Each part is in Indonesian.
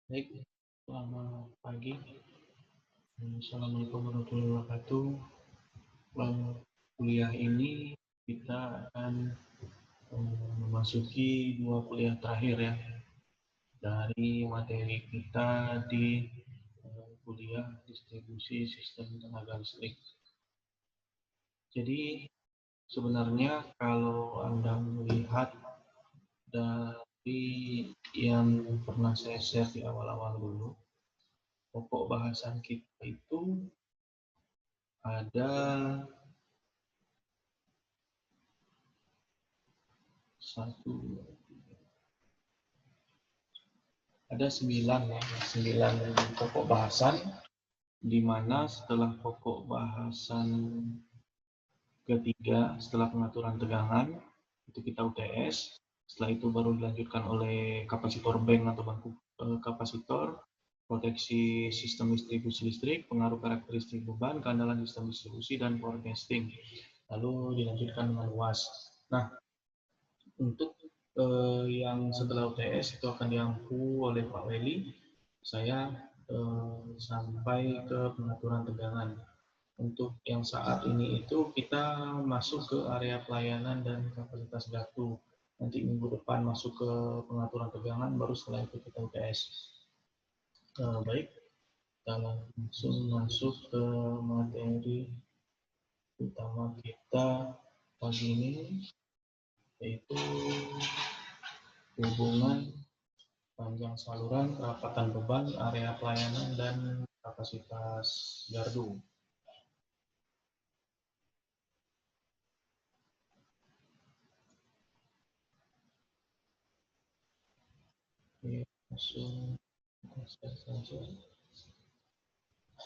Baik, selamat pagi. Assalamualaikum warahmatullahi wabarakatuh. Kuliah ini kita akan memasuki dua kuliah terakhir ya dari materi kita di kuliah distribusi sistem tenaga listrik. Jadi sebenarnya kalau Anda melihat dari yang pernah saya share di awal-awal dulu, pokok bahasan kita itu ada ada 9 pokok bahasan, di mana setelah pokok bahasan ketiga, setelah pengaturan tegangan, itu kita UTS, setelah itu baru dilanjutkan oleh kapasitor bank atau bangku kapasitor, proteksi sistem distribusi listrik, pengaruh karakteristik beban, keandalan sistem distribusi, dan forecasting. Lalu dilanjutkan dengan UAS. Nah, untuk yang setelah UTS itu akan diampu oleh Pak Weli. Saya sampai ke pengaturan tegangan. Untuk yang saat ini itu kita masuk ke area pelayanan dan kapasitas gardu. Nanti minggu depan masuk ke pengaturan tegangan, baru setelah itu kita UTS. Baik, kita langsung masuk ke materi utama kita pagi ini, yaitu hubungan panjang saluran, kerapatan beban, area pelayanan, dan kapasitas gardu. Oke, langsung saja.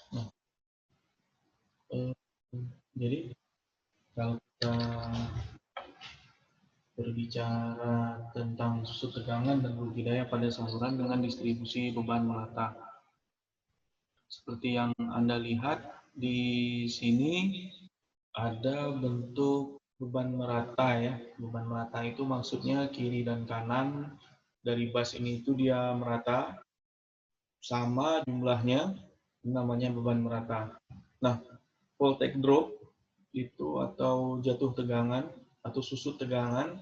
Nah, jadi kalau kita berbicara tentang susut tegangan dan rugi daya pada saluran dengan distribusi beban merata. Seperti yang Anda lihat di sini ada bentuk beban merata ya. Beban merata itu maksudnya kiri dan kanan dari bas ini itu dia merata sama jumlahnya, namanya beban merata. Nah, voltage drop itu atau jatuh tegangan atau susut tegangan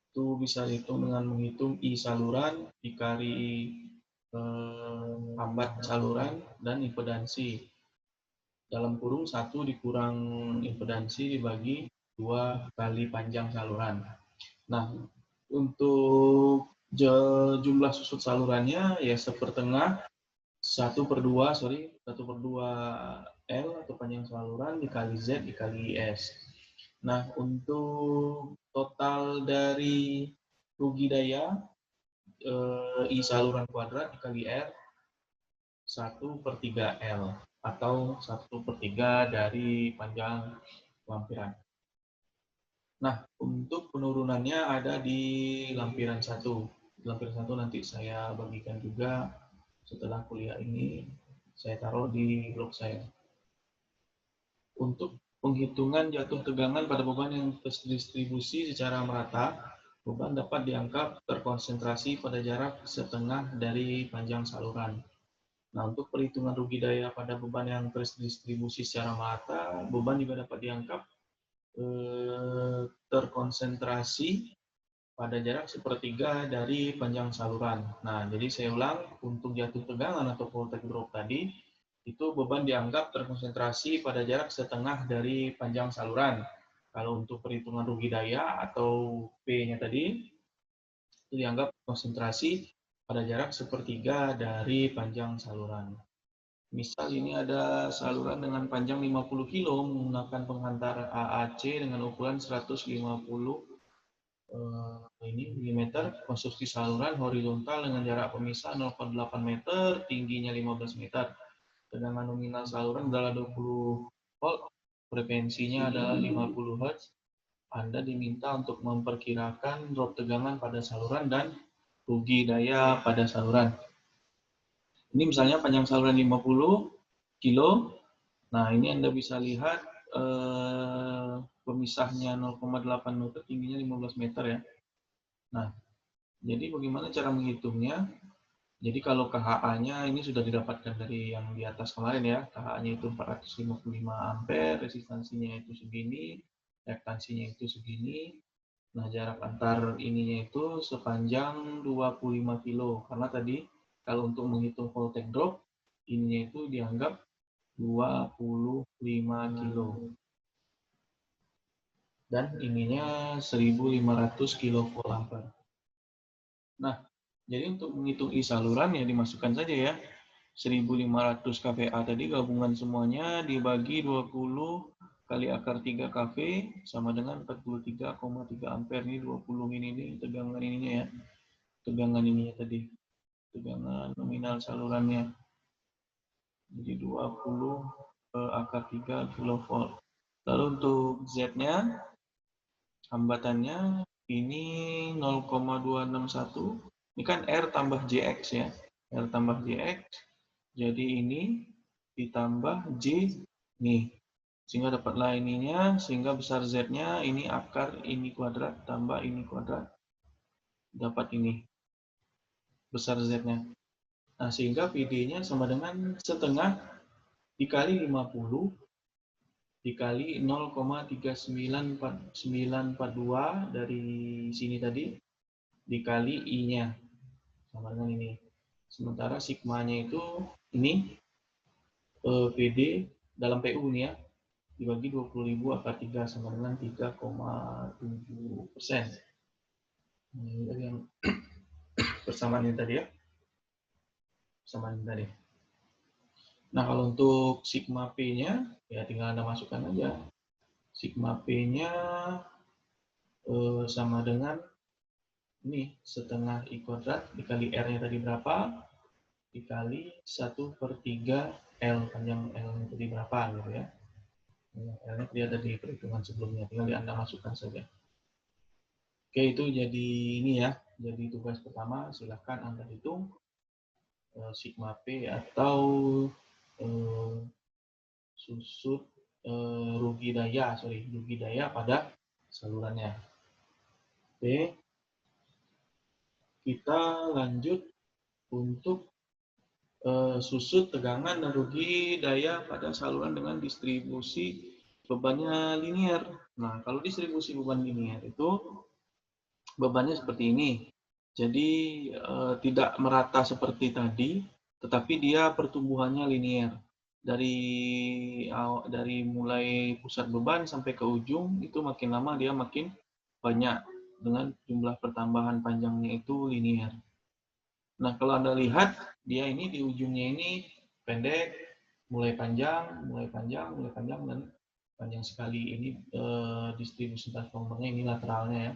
itu bisa dihitung dengan menghitung I saluran dikali lambat saluran dan impedansi. Dalam kurung 1 dikurang impedansi dibagi 2 kali panjang saluran. Nah, untuk jumlah susut salurannya ya sepertengah 1/2 L atau panjang saluran dikali Z dikali S. Nah, untuk total dari rugi daya I saluran kuadrat dikali R 1/3 L atau 1/3 dari panjang lampiran. Nah, untuk penurunannya ada di lampiran 1. Lampiran 1 nanti saya bagikan juga setelah kuliah ini, saya taruh di blog saya. Untuk penghitungan jatuh tegangan pada beban yang terdistribusi secara merata, beban dapat dianggap terkonsentrasi pada jarak setengah dari panjang saluran. Nah, untuk perhitungan rugi daya pada beban yang terdistribusi secara merata, beban juga dapat dianggap terkonsentrasi pada jarak sepertiga dari panjang saluran. Nah, jadi saya ulang, untuk jatuh tegangan atau voltage drop tadi, itu beban dianggap terkonsentrasi pada jarak setengah dari panjang saluran. Kalau untuk perhitungan rugi daya atau P-nya tadi, itu dianggap konsentrasi pada jarak sepertiga dari panjang saluran. Misal ini ada saluran dengan panjang 50 kilo menggunakan penghantar AAC dengan ukuran 150 milimeter, konstruksi saluran horizontal dengan jarak pemisah 0,8 meter, tingginya 15 meter. Tegangan nominal saluran adalah 20 volt, frekuensinya adalah 50 Hz. Anda diminta untuk memperkirakan drop tegangan pada saluran dan rugi daya pada saluran. Ini misalnya panjang saluran 50 kilo. Nah, ini Anda bisa lihat pemisahnya 0,8 meter, tingginya 15 meter ya. Nah, jadi bagaimana cara menghitungnya? Jadi kalau KHA-nya ini sudah didapatkan dari yang di atas kemarin ya. KHA-nya itu 455 ampere, resistansinya itu segini, reaktansinya itu segini. Nah, jarak antar ininya itu sepanjang 25 kilo. Karena tadi kalau untuk menghitung voltage drop, ininya itu dianggap 25 kilo. Dan ininya 1500 kilovolt ampere. Nah, jadi untuk menghitung I saluran ya dimasukkan saja ya. 1500 kVA tadi gabungan semuanya dibagi 20 kali akar 3 kV sama dengan 43,3 ampere. Ini 20 ini tegangan ininya ya. Tegangan ininya tadi. Tegangan nominal salurannya. Jadi 20 akar 3 kilovolt. Lalu untuk Z-nya, hambatannya ini 0,261. Ini kan R tambah JX ya. R tambah JX. Jadi ini ditambah J nih. Sehingga dapatlah ininya, sehingga besar Z-nya ini akar ini kuadrat tambah ini kuadrat. Dapat ini. Besar Z-nya. Nah, sehingga PD-nya sama dengan setengah dikali 50 dikali 0,39942 dari sini tadi dikali I-nya sama dengan ini. Sementara sigmanya itu ini PD dalam PU ini ya dibagi 20.000 akar 3 sama dengan 3,7%. Ini dari yang persamaan ini tadi ya. Persamaan ini tadi. Nah, kalau untuk sigma P-nya ya tinggal Anda masukkan aja. Sigma P-nya sama dengan ini setengah I kuadrat dikali R-nya tadi berapa dikali 1/3 L, panjang L-nya tadi berapa gitu ya. L-nya tadi ada di perhitungan sebelumnya, tinggal Anda masukkan saja. Oke, itu jadi ini ya, jadi tugas pertama. Silahkan Anda hitung sigma P atau susut rugi daya pada salurannya. Oke, kita lanjut untuk susut tegangan dan rugi daya pada saluran dengan distribusi bebannya linear. Nah, kalau distribusi beban linear itu bebannya seperti ini. Jadi tidak merata seperti tadi, tetapi dia pertumbuhannya linear. Dari mulai pusat beban sampai ke ujung itu makin lama dia makin banyak dengan jumlah pertambahan panjangnya itu linear. Nah, kalau Anda lihat dia ini di ujungnya ini pendek, mulai panjang, dan panjang sekali. Ini distribusi transformernya ini lateralnya ya.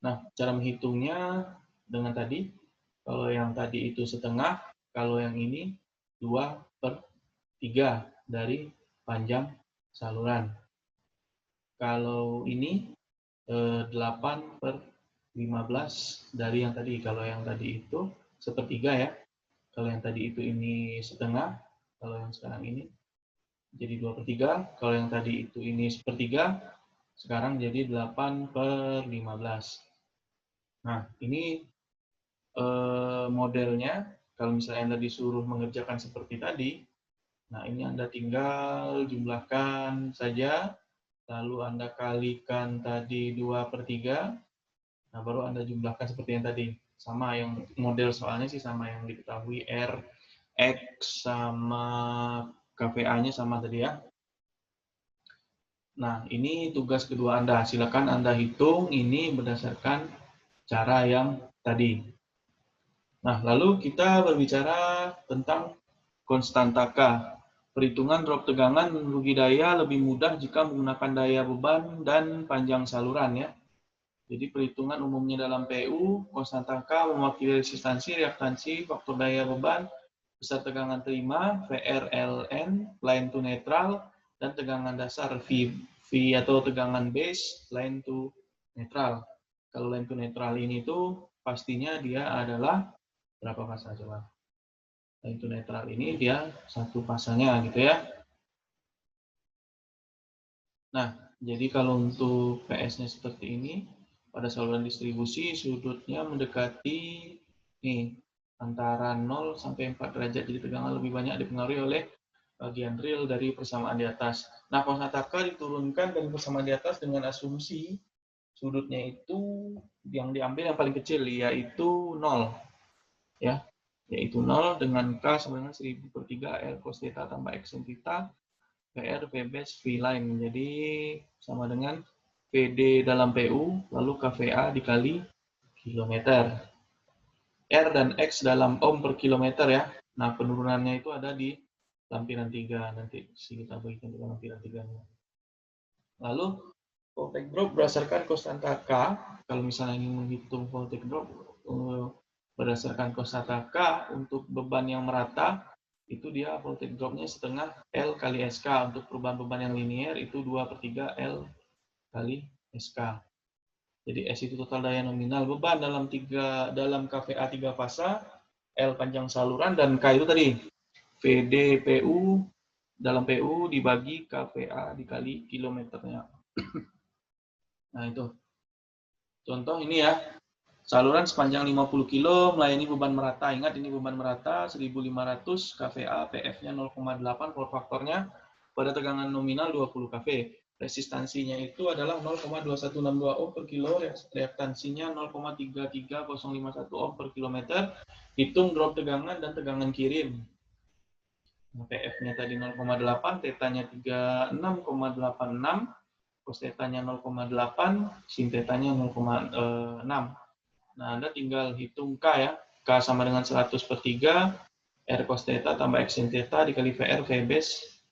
Nah, cara menghitungnya dengan tadi, kalau yang tadi itu setengah, kalau yang ini 2/3 dari panjang saluran. Kalau ini 8/15 dari yang tadi. Kalau yang tadi itu sepertiga ya. Kalau yang tadi itu ini setengah, kalau yang sekarang ini jadi 2/3. Kalau yang tadi itu ini sepertiga, sekarang jadi 8/15. Nah, ini modelnya. Kalau misalnya Anda disuruh mengerjakan seperti tadi, nah ini Anda tinggal jumlahkan saja, lalu Anda kalikan tadi 2/3, nah baru Anda jumlahkan seperti yang tadi. Sama yang model soalnya sih sama yang diketahui, R, X, sama KVA-nya sama tadi ya. Nah, ini tugas kedua Anda. Silakan Anda hitung ini berdasarkan cara yang tadi. Nah, lalu kita berbicara tentang konstanta K. Perhitungan drop tegangan rugi daya lebih mudah jika menggunakan daya beban dan panjang saluran ya. Jadi perhitungan umumnya dalam PU, konstanta K mewakili resistansi, reaktansi, faktor daya beban, besar tegangan terima, VRLN, line to neutral, dan tegangan dasar V atau tegangan base, line to neutral. Kalau line to neutral ini tuh pastinya dia adalah berapa fasa coba? Line to neutral ini dia satu fasanya gitu ya. Nah, jadi kalau untuk PS-nya seperti ini, pada saluran distribusi sudutnya mendekati nih antara 0 sampai 4 derajat. Jadi tegangan lebih banyak dipengaruhi oleh bagian real dari persamaan di atas. Nah, Kosataka diturunkan dari persamaan di atas dengan asumsi sudutnya itu yang diambil yang paling kecil, yaitu 0. Ya, yaitu 0 dengan K sama dengan 1000/3 L cos theta tambah X sin theta PR V base V line. Jadi sama dengan VD dalam PU lalu KVA dikali kilometer. R dan X dalam ohm per kilometer ya. Nah, penurunannya itu ada di lampiran 3. Nanti kita bagikan ke lampiran 3-nya. Lalu, voltage drop berdasarkan konstanta K. Kalau misalnya ingin menghitung voltage drop berdasarkan konstanta K untuk beban yang merata, itu dia voltage dropnya setengah L kali SK. Untuk perubahan beban yang linear itu 2/3 L kali SK. Jadi S itu total daya nominal beban dalam KVA 3 fasa, L panjang saluran, dan K itu tadi VD PU dalam PU dibagi KVA dikali kilometernya. Nah itu contoh ini ya, saluran sepanjang 50 kilo melayani beban merata. Ingat ini beban merata 1500 KVA, PF-nya 0,8, power faktornya pada tegangan nominal 20 kV. Resistansinya itu adalah 0,2162 ohm per kilo, reaktansinya 0,33051 ohm per kilometer. Hitung drop tegangan dan tegangan kirim. Nah, PF-nya tadi 0,8, tetanya 36,86, cos tetanya 0,8, sin tetanya 0,6. Nah, Anda tinggal hitung K ya. K sama dengan 100/3 R cos theta tambah X sin theta dikali VR V base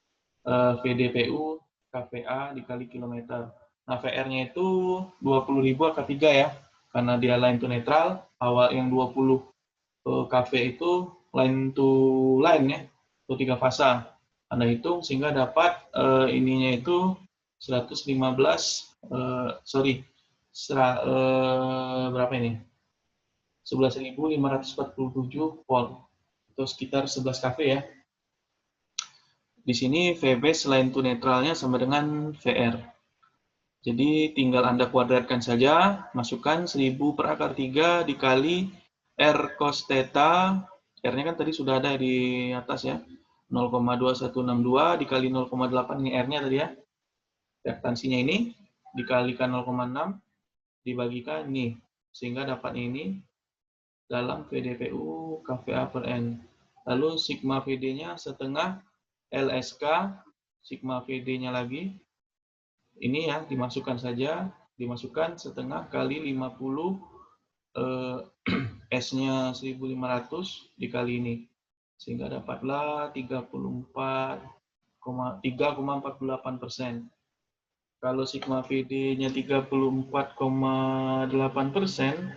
VDPU KVA dikali kilometer. Nah, VR-nya itu 20.000 angka 3 ya. Karena dia line to netral, awal yang 20 kV itu line to line ya, itu 3 fasa. Anda hitung sehingga dapat ininya itu 115 berapa ini? 11.547 volt. Itu sekitar 11 kV ya. Di sini VB selain itu netralnya sama dengan VR. Jadi tinggal Anda kuadratkan saja, masukkan 1000/3 dikali R cos theta. R-nya kan tadi sudah ada di atas ya. 0,2162 dikali 0,8, ini R-nya tadi ya. Reaktansinya ini dikalikan 0,6 dibagikan ini. Sehingga dapat ini dalam VDPU KVA per N. Lalu sigma VD-nya setengah LSK, sigma VD-nya lagi, ini ya, dimasukkan saja, dimasukkan setengah kali 50, S-nya 1500 dikali ini. Sehingga dapatlah 3,48%. Kalau sigma VD-nya 34,8%,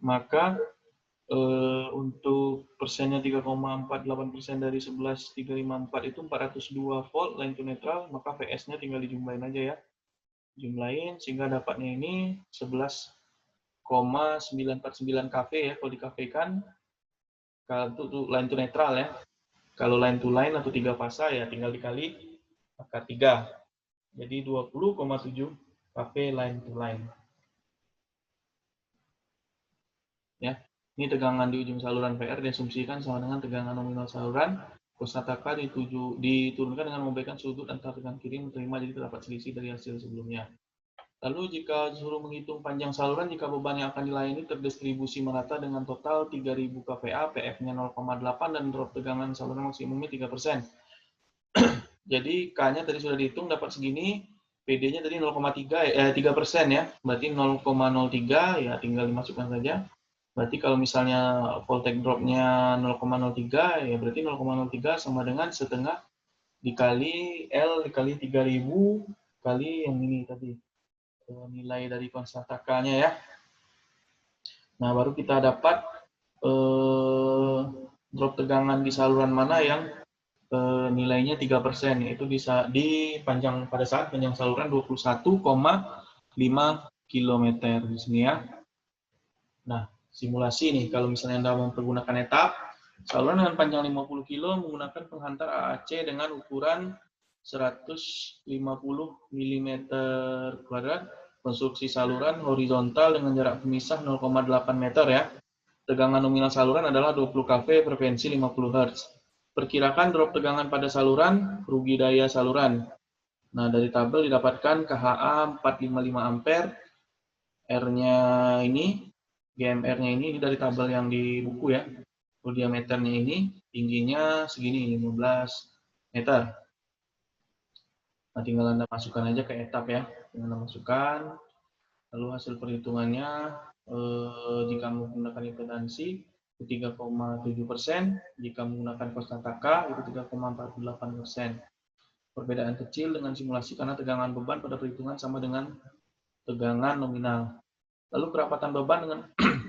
maka untuk persennya 3,48% dari 11.354 itu 402 volt line to neutral, maka VS-nya tinggal dijumlahin aja ya. Jumlahin sehingga dapatnya ini 11,949 kV ya kalau dikafekan. Kalau untuk line to neutral ya. Kalau line to line atau 3 fasa ya tinggal dikali akar 3. Jadi 20,7 kV line to line. Ya. Ini tegangan di ujung saluran VR diasumsikan sama dengan tegangan nominal saluran. Konstanta K diturunkan dengan memberikan sudut antara tegangan kirim menerima, jadi terdapat selisih dari hasil sebelumnya. Lalu jika disuruh menghitung panjang saluran, jika beban yang akan dilayani terdistribusi merata dengan total 3000 kVA, PF-nya 0,8 dan drop tegangan saluran maksimumnya 3%. Jadi K-nya tadi sudah dihitung dapat segini, PD-nya tadi 0,3 3% ya. Berarti 0,03 ya tinggal dimasukkan saja. Berarti kalau misalnya voltage drop-nya 0,03 ya berarti 0,03 sama dengan setengah dikali L dikali 3000 kali yang ini tadi nilai dari konstanta K-nya ya. Nah, baru kita dapat drop tegangan di saluran mana yang nilainya 3%, yaitu pada saat panjang saluran 21,5 km di sini ya. Nah, simulasi nih, kalau misalnya Anda mempergunakan etap, saluran dengan panjang 50 km menggunakan penghantar AAC dengan ukuran 150 mm kuadrat, konstruksi saluran horizontal dengan jarak pemisah 0,8 meter ya. Tegangan nominal saluran adalah 20 kV, frekuensi 50 Hz. Perkirakan drop tegangan pada saluran, rugi daya saluran. Nah, dari tabel didapatkan KHA 455 ampere, R-nya ini, GMR-nya ini dari tabel yang di buku ya. Diameternya ini, tingginya segini, 15 meter. Nah, tinggal Anda masukkan aja ke etap ya. Tinggal Anda masukkan, lalu hasil perhitungannya, jika menggunakan impedansi, itu 3,7%, jika menggunakan konstanta K, itu 3,48%. Perbedaan kecil dengan simulasi karena tegangan beban pada perhitungan sama dengan tegangan nominal. Lalu kerapatan beban dengan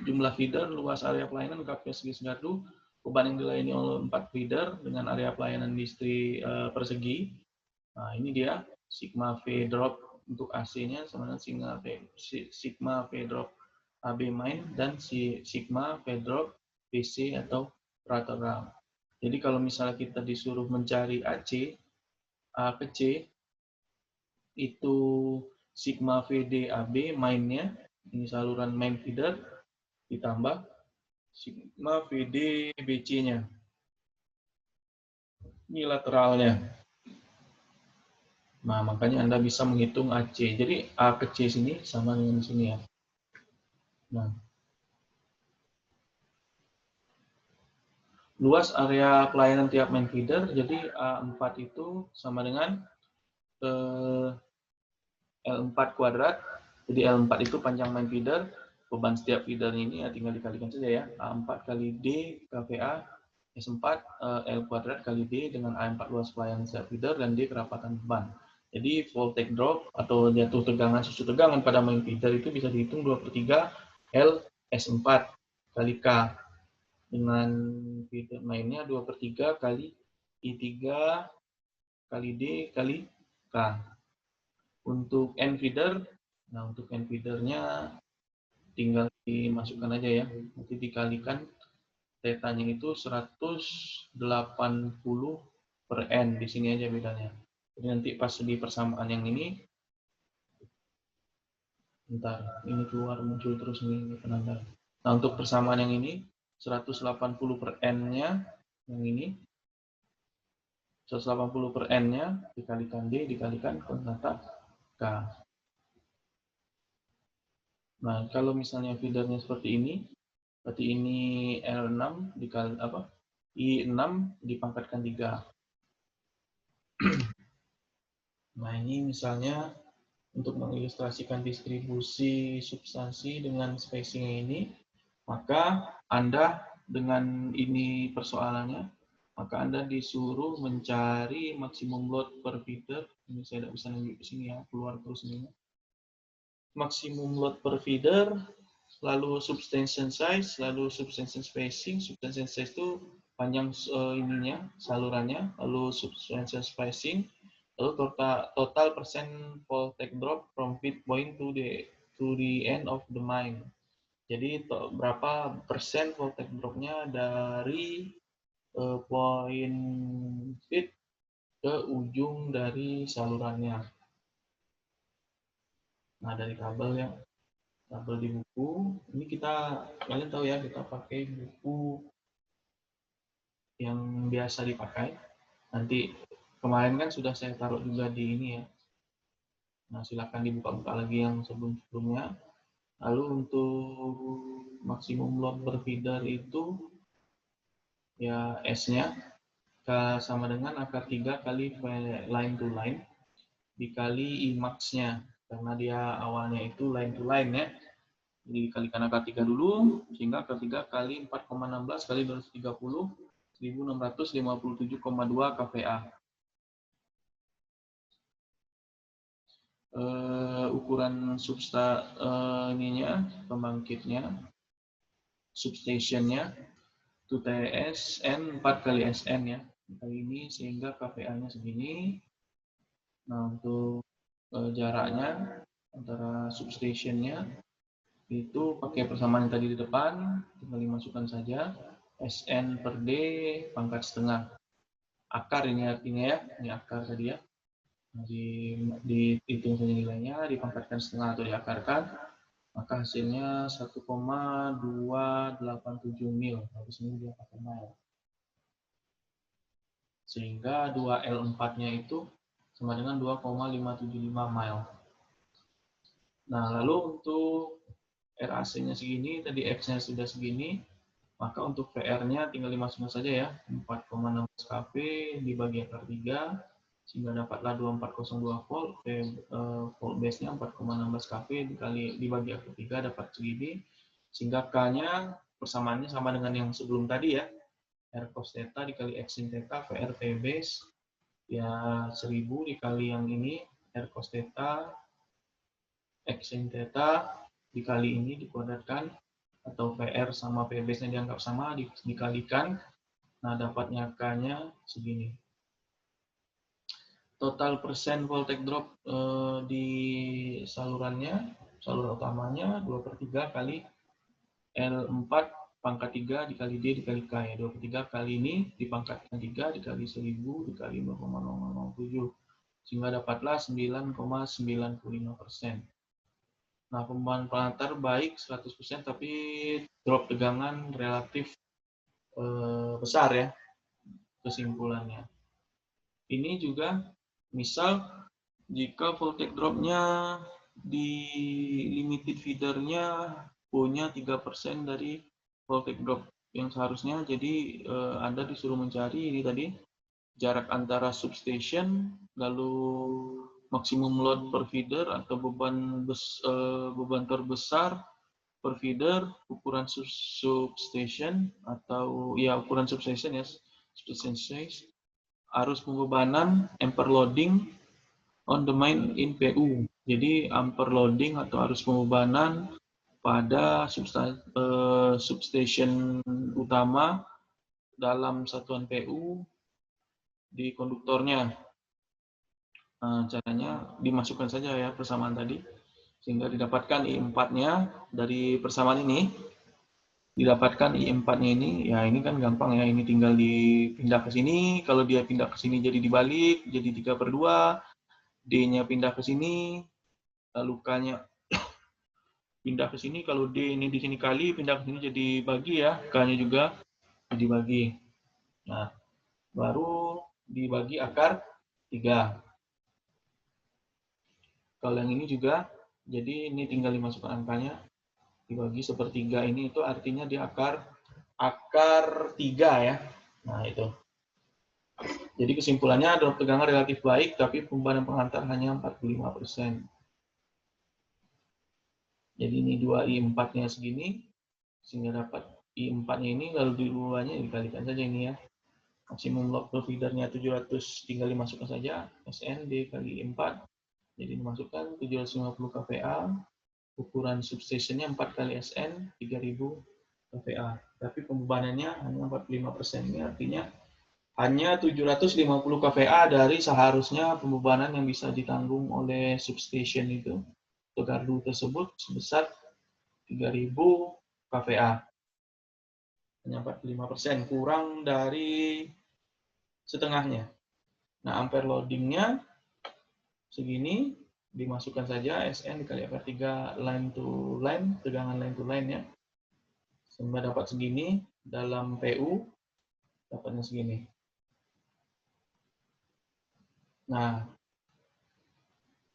jumlah feeder, luas area pelayanan, KP segi gardu, beban yang dilayani oleh 4 feeder dengan area pelayanan distri persegi. Nah, ini dia sigma V drop untuk AC-nya sama dengan sigma V drop AB main dan sigma V drop PC atau operator. Jadi kalau misalnya kita disuruh mencari AC A ke C, itu sigma VD AB mainnya, ini saluran main feeder, ditambah sigma VD BC-nya, ini lateralnya. Nah, makanya Anda bisa menghitung AC. Jadi A ke C sini sama dengan sini ya. Nah, luas area pelayanan tiap main feeder, jadi A4 itu sama dengan L4 kuadrat. Jadi L4 itu panjang main feeder, beban setiap feeder ini ya tinggal dikalikan saja ya. A4 kali D KVA, S4 L kuadrat kali D dengan A4 luas pelayanan setiap feeder dan D kerapatan beban. Jadi voltage drop atau jatuh tegangan susu tegangan pada main feeder itu bisa dihitung 2/3 L S4 kali K. Dengan feeder mainnya 2/3 kali I3 kali D kali K. Untuk N feeder, nah untuk N feedernya tinggal dimasukkan aja ya, nanti dikalikan tetanya itu 180 per N, di sini aja bedanya. Jadi nanti pas di persamaan yang ini, bentar, ini keluar muncul terus ini penanda. Nah untuk persamaan yang ini, 180 per N-nya, yang ini, 180 per N-nya dikalikan D, dikalikan konstanta K. Nah, kalau misalnya feedernya seperti ini, berarti ini L6 dikali apa? I6 dipangkatkan 3. Nah, ini misalnya untuk mengilustrasikan distribusi substansi dengan spacing ini, maka Anda dengan ini persoalannya, maka Anda disuruh mencari maksimum load per feeder. Ini saya tidak bisa nunjuk ke sini ya, keluar terus ini. Maksimum load per feeder, lalu substantial size, lalu substantial spacing. Substantial size itu panjang ininya, salurannya, lalu substantial spacing, lalu total persen voltage drop from feed point to the end of the main. Jadi berapa persen voltage dropnya dari poin feed ke ujung dari salurannya. Nah, dari kabel ya, tabel di buku ini kalian tahu ya, kita pakai buku yang biasa dipakai. Nanti kemarin kan sudah saya taruh juga di ini ya. Nah, silakan dibuka-buka lagi yang sebelum-sebelumnya. Lalu untuk maksimum load per feeder itu ya S-nya sama dengan akar 3 kali line to line dikali Imax-nya, karena dia awalnya itu line to line ya. Jadi dikalikan akar 3 dulu, sehingga akar 3 kali 4,16 kali 230, 1657,2 kVA. Ukuran ininya, pembangkitnya, substationnya, itu TSN 4 kali SN ya. Kali ini sehingga kVA-nya segini. Nah, untuk jaraknya antara substationnya itu pakai persamaan yang tadi di depan, tinggal dimasukkan saja SN per D pangkat setengah. Akar ini artinya ya, ini akar tadi ya. Dihitung saja nilainya, dipangkatkan setengah atau diakarkan. Maka hasilnya 1,287 mil. Habis ini dia pakai mile. Sehingga 2L4-nya itu sama dengan 2,575 mile. Nah, lalu untuk RAC-nya segini, tadi X-nya sudah segini, maka untuk VR-nya tinggal dimasukkan saja ya, 4,16 kV dibagi akar 3, sehingga dapatlah 2402 volt, volt base-nya 4,16 kV dibagi akar 3 dapat segini, sehingga K-nya persamaannya sama dengan yang sebelum tadi ya, R cos theta dikali X sin theta, VR T base, ya 1000 dikali yang ini, R cos theta, X sin theta, dikali ini dikuadratkan, atau VR sama P base-nya dianggap sama, dikalikan, nah dapatnya K-nya segini. Total persen voltage drop di salurannya, saluran utamanya 2/3 kali L4 pangkat 3 dikali D dikali K ya. 2/3 kali ini dipangkatkan 3 dikali 1000 dikali 0,007. Sehingga dapatlah 9,95%. Nah, pembahan pengantar baik 100%, tapi drop tegangan relatif besar ya kesimpulannya. Ini juga misal jika voltage drop-nya di limited feeder-nya punya 3% dari voltage drop yang seharusnya, jadi Anda disuruh mencari ini tadi jarak antara substation lalu maksimum load per feeder atau beban terbesar per feeder, ukuran substation atau ya ukuran substation ya, substation size, arus pembebanan, ampere loading on the main in PU. Jadi ampere loading atau arus pembebanan pada substation utama dalam satuan PU di konduktornya. Nah, caranya dimasukkan saja ya persamaan tadi, sehingga didapatkan I4-nya dari persamaan ini. Didapatkan I4-nya ini, ya ini kan gampang ya, ini tinggal dipindah ke sini, kalau dia pindah ke sini jadi dibalik, jadi 3/2, D-nya pindah ke sini, lalu K-nya pindah ke sini, kalau D ini di sini kali, pindah ke sini jadi bagi ya, K-nya juga dibagi. Nah, baru dibagi akar 3. Kalau yang ini juga, jadi ini tinggal dimasukkan angkanya, dibagi 1/3 ini itu artinya di akar 3 ya. Nah, itu. Jadi kesimpulannya drop tegangan relatif baik, tapi pembebanan pengantar hanya 45%. Jadi ini 2I4-nya segini, sehingga dapat I4-nya ini, lalu di bawahnya dikalikan saja ini ya. Maksimum load per feeder-nya 700, tinggal dimasukkan saja, SN dikali I4, jadi dimasukkan 750 kVA, ukuran substation-nya 4 kali SN, 3000 kVA. Tapi pembebanannya hanya 45%, ini artinya hanya 750 kVA dari seharusnya pembebanan yang bisa ditanggung oleh substation itu, atau gardu tersebut sebesar 3000 kVA. Hanya 45%, kurang dari setengahnya. Nah, ampere loading-nya segini, dimasukkan saja SN dikali akar 3 line to line, tegangan line to line ya. Sehingga dapat segini, dalam PU dapatnya segini. Nah,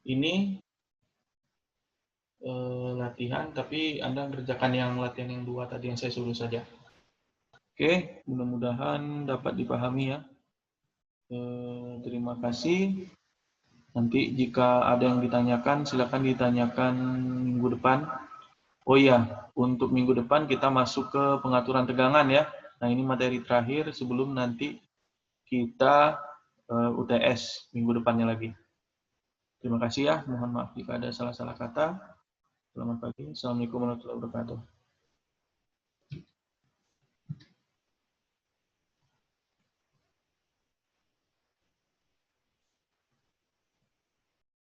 ini latihan, tapi Anda kerjakan yang latihan yang 2 tadi yang saya suruh saja. Oke, mudah-mudahan dapat dipahami ya. Terima kasih. Nanti jika ada yang ditanyakan, silakan ditanyakan minggu depan. Oh iya, untuk minggu depan kita masuk ke pengaturan tegangan ya. Nah, ini materi terakhir sebelum nanti kita UTS minggu depannya lagi. Terima kasih ya, mohon maaf jika ada salah-salah kata. Selamat pagi, Assalamualaikum warahmatullahi wabarakatuh.